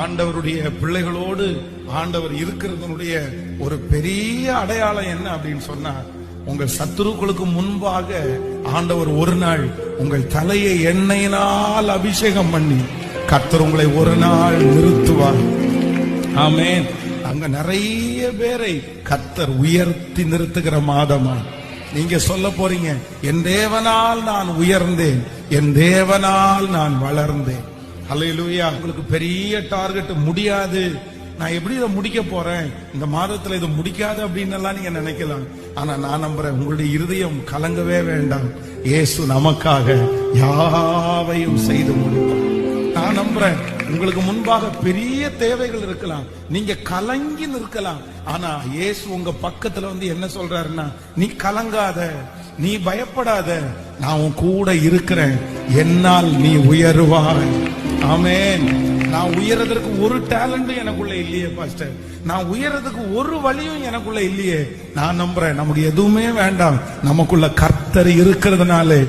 ஆண்டவருடைய பிள்ளைகளோடு ஆண்டவர் இருக்கிறதனுடைய ஒரு பெரிய அடையாளம் என்ன அப்படின்னு சொன்னா, உங்கள் சத்துருக்களுக்கு முன்பாக ஆண்டவர் ஒரு நாள் உங்கள் தலையை எண்ணெயினால் அபிஷேகம் பண்ணி கர்த்தர் உங்களை ஒரு நாள் நிறுத்துவார். ஆமென். அங்க நிறைய பேரை கர்த்தர் உயர்த்தி நிறுத்துகிற மாதமா நீங்க சொல்ல போறீங்க, என் தேவனால் நான் உயர்ந்தேன், என் தேவனால் நான் வளர்ந்தேன். அல்லேலூயா. உங்களுக்கு பெரிய டார்கெட் முடியாது, நான் எப்படி இதை முடிக்க போறேன், இந்த மாதத்துல இதை முடிக்காது அப்படின்னு எல்லாம் நீங்க நினைக்கலாம். ஆனா நான் நம்புறேன், உங்களுடைய இருதயம் கலங்கவே வேண்டாம். இயேசு நமக்காக யாவையும் செய்து முடிப்பார். நான் நம்புறேன், உங்களுக்கு முன்பாக பெரிய தேவைகள் இருக்கலாம், நீங்க கலங்கி நிற்கலாம். ஆனா இயேசு உங்க பக்கத்துல வந்து என்ன சொல்றாருன்னா, நீ கலங்காத, நீ பயப்படாத, நான் உன் கூட இருக்கிறேன், என்னால் நீ உயருவாய். ஆமென். நான் உயரதற்கு ஒரு டேலண்டும் எனக்குள்ள இல்லையே பாஸ்டர், நான் உயரதுக்கு ஒரு வழியும் எனக்குள்ள இல்லையே. நான் நம்புறேன், நமக்கு எதுவுமே வேண்டாம், நமக்குள்ள கர்த்தர் இருக்கிறதுனால